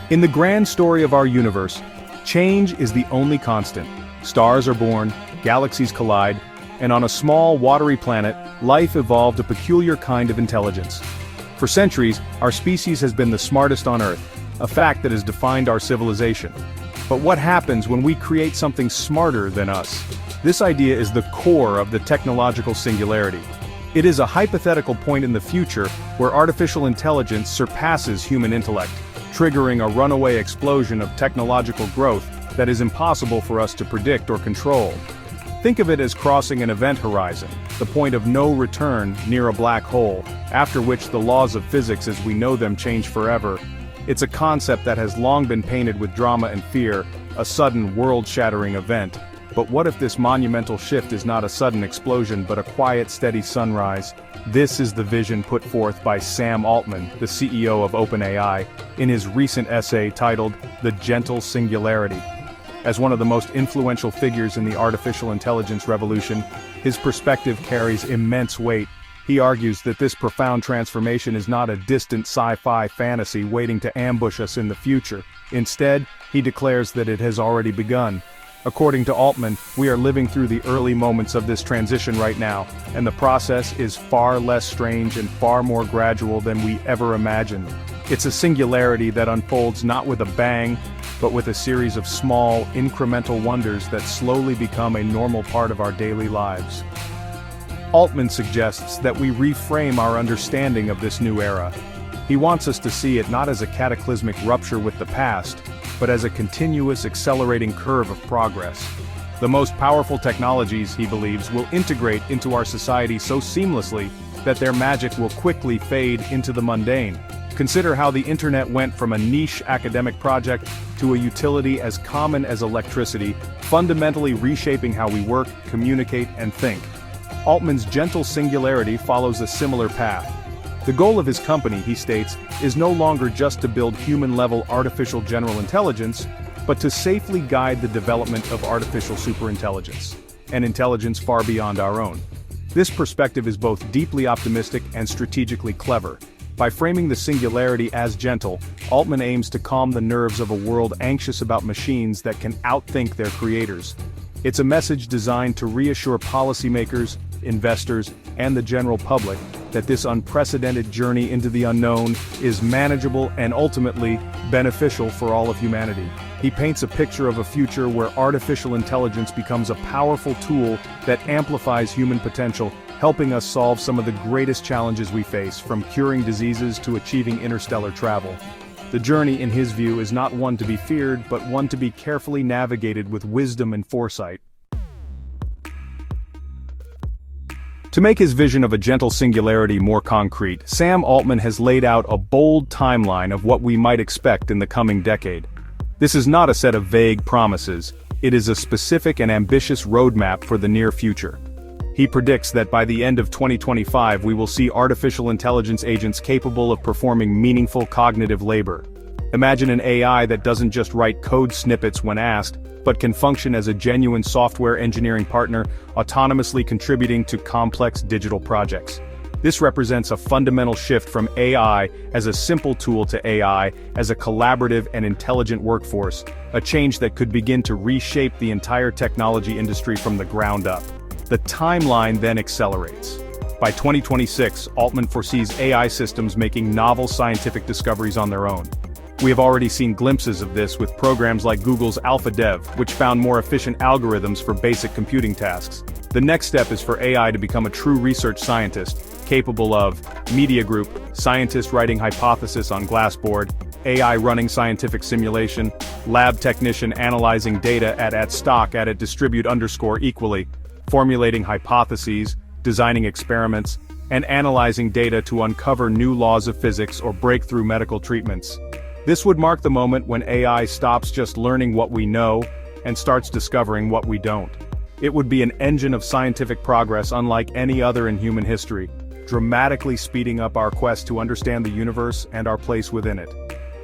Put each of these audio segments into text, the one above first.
In the grand story of our universe, change is the only constant. Stars are born, galaxies collide, and on a small, watery planet, life evolved a peculiar kind of intelligence. For centuries, our species has been the smartest on Earth, a fact that has defined our civilization. But what happens when we create something smarter than us? This idea is the core of the technological singularity. It is a hypothetical point in the future where artificial intelligence surpasses human intellect, triggering a runaway explosion of technological growth that is impossible for us to predict or control. Think of it as crossing an event horizon, the point of no return near a black hole, after which the laws of physics as we know them change forever. It's a concept that has long been painted with drama and fear, a sudden world-shattering event. But what if this monumental shift is not a sudden explosion but a quiet, steady sunrise? This is the vision put forth by Sam Altman, the CEO of OpenAI, in his recent essay titled The Gentle Singularity. As one of the most influential figures in the artificial intelligence revolution, his perspective carries immense weight. He argues that this profound transformation is not a distant sci-fi fantasy waiting to ambush us in the future. Instead, he declares that it has already begun. According to Altman, we are living through the early moments of this transition right now, and the process is far less strange and far more gradual than we ever imagined. It's a singularity that unfolds not with a bang, but with a series of small, incremental wonders that slowly become a normal part of our daily lives. Altman suggests that we reframe our understanding of this new era. He wants us to see it not as a cataclysmic rupture with the past, but as a continuous accelerating curve of progress. The most powerful technologies, he believes, will integrate into our society so seamlessly that their magic will quickly fade into the mundane. Consider how the internet went from a niche academic project to a utility as common as electricity, fundamentally reshaping how we work, communicate, and think. Altman's gentle singularity follows a similar path. The goal of his company, he states, is no longer just to build human-level artificial general intelligence, but to safely guide the development of artificial superintelligence, an intelligence far beyond our own. This perspective is both deeply optimistic and strategically clever. By framing the singularity as gentle, Altman aims to calm the nerves of a world anxious about machines that can outthink their creators. It's a message designed to reassure policymakers, investors, and the general public that this unprecedented journey into the unknown is manageable and ultimately beneficial for all of humanity. He paints a picture of a future where artificial intelligence becomes a powerful tool that amplifies human potential, helping us solve some of the greatest challenges we face, from curing diseases to achieving interstellar travel. The journey, in his view, is not one to be feared, but one to be carefully navigated with wisdom and foresight. To make his vision of a gentle singularity more concrete, Sam Altman has laid out a bold timeline of what we might expect in the coming decade. This is not a set of vague promises, it is a specific and ambitious roadmap for the near future. He predicts that by the end of 2025 we will see artificial intelligence agents capable of performing meaningful cognitive labor. Imagine an AI that doesn't just write code snippets when asked, but can function as a genuine software engineering partner, autonomously contributing to complex digital projects. This represents a fundamental shift from AI as a simple tool to AI as a collaborative and intelligent workforce, a change that could begin to reshape the entire technology industry from the ground up. The timeline then accelerates. By 2026, Altman foresees AI systems making novel scientific discoveries on their own. We have already seen glimpses of this with programs like Google's AlphaDev, which found more efficient algorithms for basic computing tasks. The next step is for AI to become a true research scientist, capable of media group, scientist writing hypothesis on Glassboard, AI running scientific simulation, lab technician analyzing data at stock at distribute_equally, formulating hypotheses, designing experiments, and analyzing data to uncover new laws of physics or breakthrough medical treatments. This would mark the moment when AI stops just learning what we know and starts discovering what we don't. It would be an engine of scientific progress unlike any other in human history, dramatically speeding up our quest to understand the universe and our place within it.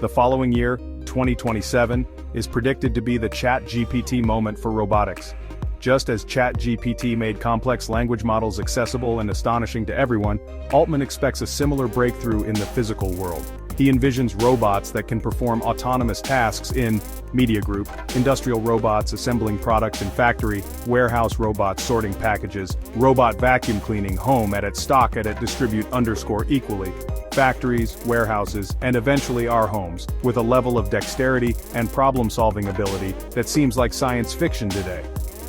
The following year, 2027, is predicted to be the ChatGPT moment for robotics. Just as ChatGPT made complex language models accessible and astonishing to everyone, Altman expects a similar breakthrough in the physical world. He envisions robots that can perform autonomous tasks in Media Group, industrial robots assembling products in factory, warehouse robots sorting packages, robot vacuum cleaning home edit stock edit distribute underscore equally, factories, warehouses, and eventually our homes, with a level of dexterity and problem-solving ability that seems like science fiction today.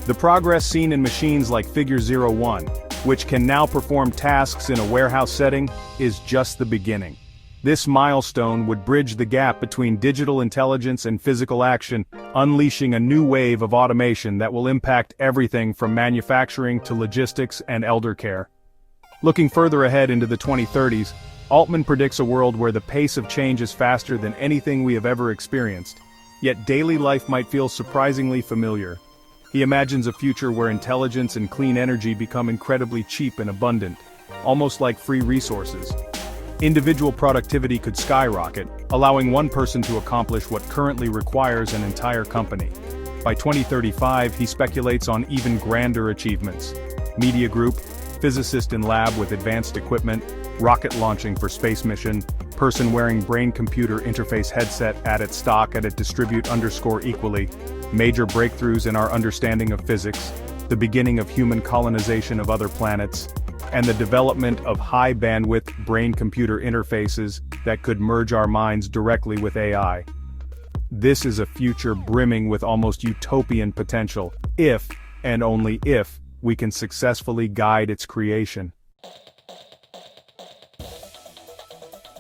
The progress seen in machines like Figure 01, which can now perform tasks in a warehouse setting, is just the beginning. This milestone would bridge the gap between digital intelligence and physical action, unleashing a new wave of automation that will impact everything from manufacturing to logistics and elder care. Looking further ahead into the 2030s, Altman predicts a world where the pace of change is faster than anything we have ever experienced, yet daily life might feel surprisingly familiar. He imagines a future where intelligence and clean energy become incredibly cheap and abundant, almost like free resources. Individual productivity could skyrocket, allowing one person to accomplish what currently requires an entire company. By 2035, he speculates on even grander achievements. Media Group, physicist in lab with advanced equipment, rocket launching for space mission, person wearing brain-computer interface headset added stock at distribute underscore equally, major breakthroughs in our understanding of physics, the beginning of human colonization of other planets, and the development of high-bandwidth brain-computer interfaces that could merge our minds directly with AI. This is a future brimming with almost utopian potential, if, and only if, we can successfully guide its creation.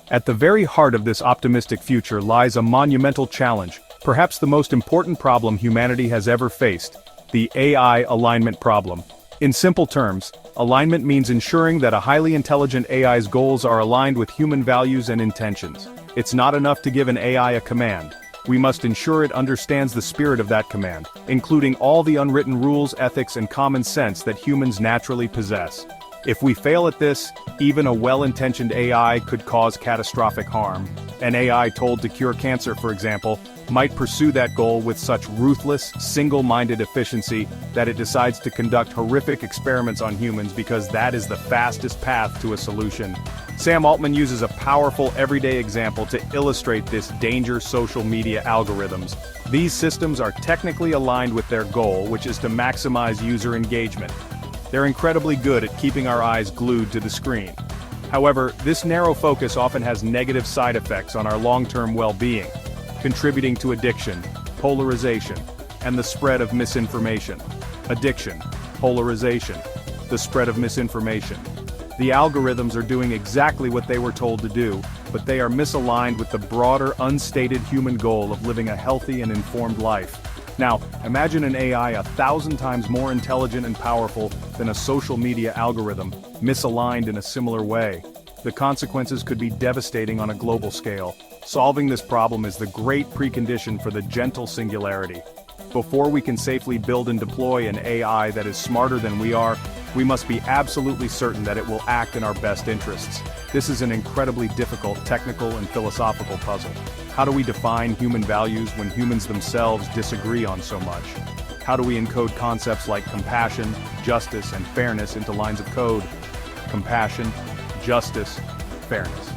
At the very heart of this optimistic future lies a monumental challenge, perhaps the most important problem humanity has ever faced: the AI alignment problem. In simple terms, alignment means ensuring that a highly intelligent AI's goals are aligned with human values and intentions. It's not enough to give an AI a command. We must ensure it understands the spirit of that command, including all the unwritten rules, ethics, and common sense that humans naturally possess. If we fail at this, even a well-intentioned AI could cause catastrophic harm. An AI told to cure cancer, for example, might pursue that goal with such ruthless, single-minded efficiency that it decides to conduct horrific experiments on humans because that is the fastest path to a solution. Sam Altman uses a powerful everyday example to illustrate this danger: social media algorithms. These systems are technically aligned with their goal, which is to maximize user engagement. They're incredibly good at keeping our eyes glued to the screen. However, this narrow focus often has negative side effects on our long-term well-being, contributing to addiction, polarization, and the spread of misinformation. Addiction, polarization, the spread of misinformation. The algorithms are doing exactly what they were told to do, but they are misaligned with the broader, unstated human goal of living a healthy and informed life. Now, imagine an AI 1,000 times more intelligent and powerful than a social media algorithm, misaligned in a similar way. The consequences could be devastating on a global scale. Solving this problem is the great precondition for the gentle singularity. Before we can safely build and deploy an AI that is smarter than we are, we must be absolutely certain that it will act in our best interests. This is an incredibly difficult technical and philosophical puzzle. How do we define human values when humans themselves disagree on so much? How do we encode concepts like compassion, justice, and fairness into lines of code? Compassion, justice, fairness.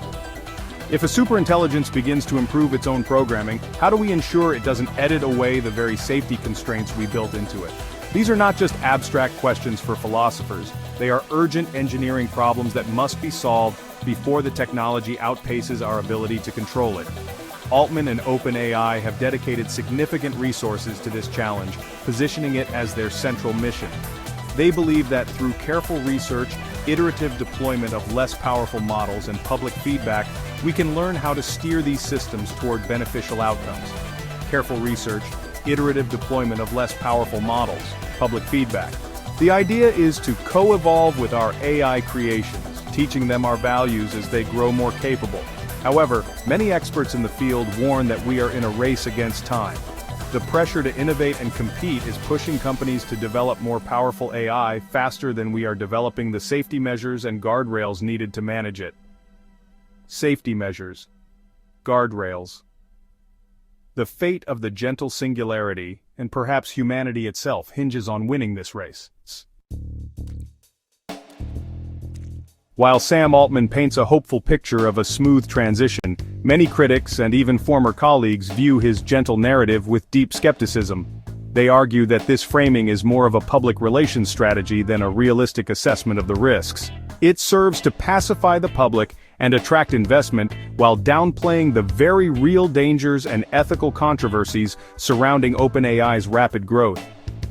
If a superintelligence begins to improve its own programming, how do we ensure it doesn't edit away the very safety constraints we built into it? These are not just abstract questions for philosophers, they are urgent engineering problems that must be solved before the technology outpaces our ability to control it. Altman and OpenAI have dedicated significant resources to this challenge, positioning it as their central mission. They believe that through careful research, iterative deployment of less powerful models, and public feedback, we can learn how to steer these systems toward beneficial outcomes. Careful research, iterative deployment of less powerful models, public feedback. The idea is to co-evolve with our AI creations, teaching them our values as they grow more capable. However, many experts in the field warn that we are in a race against time. The pressure to innovate and compete is pushing companies to develop more powerful AI faster than we are developing the safety measures and guardrails needed to manage it. Safety measures. Guardrails. The fate of the gentle singularity, and perhaps humanity itself, hinges on winning this race. While Sam Altman paints a hopeful picture of a smooth transition, many critics and even former colleagues view his gentle narrative with deep skepticism. They argue that this framing is more of a public relations strategy than a realistic assessment of the risks. It serves to pacify the public and attract investment while downplaying the very real dangers and ethical controversies surrounding OpenAI's rapid growth.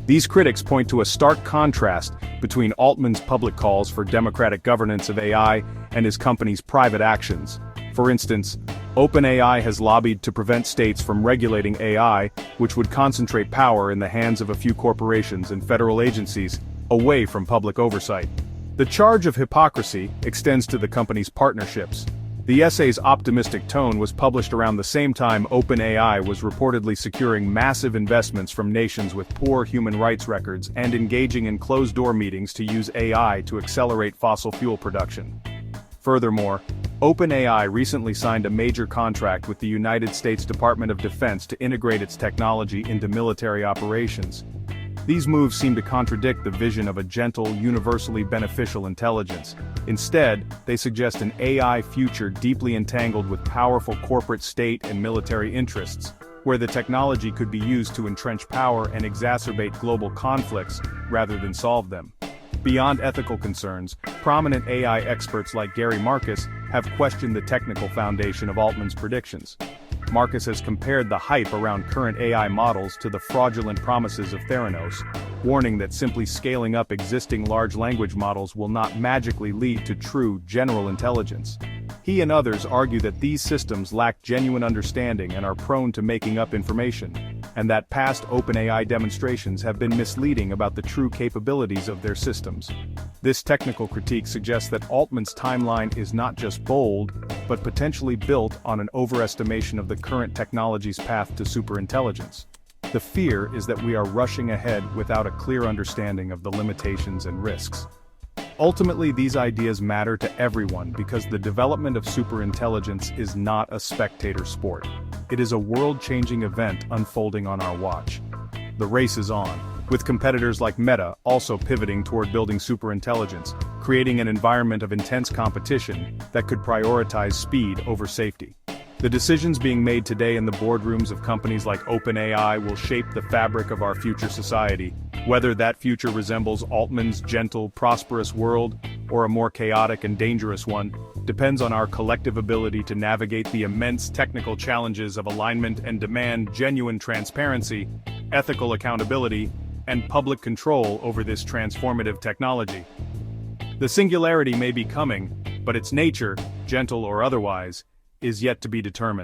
These critics point to a stark contrast between Altman's public calls for democratic governance of AI and his company's private actions. For instance, OpenAI has lobbied to prevent states from regulating AI, which would concentrate power in the hands of a few corporations and federal agencies, away from public oversight. The charge of hypocrisy extends to the company's partnerships. The essay's optimistic tone was published around the same time OpenAI was reportedly securing massive investments from nations with poor human rights records and engaging in closed-door meetings to use AI to accelerate fossil fuel production. Furthermore, OpenAI recently signed a major contract with the United States Department of Defense to integrate its technology into military operations. These moves seem to contradict the vision of a gentle, universally beneficial intelligence. Instead, they suggest an AI future deeply entangled with powerful corporate state and military interests, where the technology could be used to entrench power and exacerbate global conflicts rather than solve them. Beyond ethical concerns, prominent AI experts like Gary Marcus have questioned the technical foundation of Altman's predictions. Marcus has compared the hype around current AI models to the fraudulent promises of Theranos, warning that simply scaling up existing large language models will not magically lead to true general intelligence. He and others argue that these systems lack genuine understanding and are prone to making up information, and that past OpenAI demonstrations have been misleading about the true capabilities of their systems. This technical critique suggests that Altman's timeline is not just bold, but potentially built on an overestimation of the current technology's path to superintelligence. The fear is that we are rushing ahead without a clear understanding of the limitations and risks. Ultimately, these ideas matter to everyone because the development of superintelligence is not a spectator sport. It is a world-changing event unfolding on our watch. The race is on, with competitors like Meta also pivoting toward building superintelligence, creating an environment of intense competition that could prioritize speed over safety. The decisions being made today in the boardrooms of companies like OpenAI will shape the fabric of our future society. Whether that future resembles Altman's gentle, prosperous world, or a more chaotic and dangerous one, depends on our collective ability to navigate the immense technical challenges of alignment and demand genuine transparency, ethical accountability, and public control over this transformative technology. The singularity may be coming, but its nature, gentle or otherwise, is yet to be determined.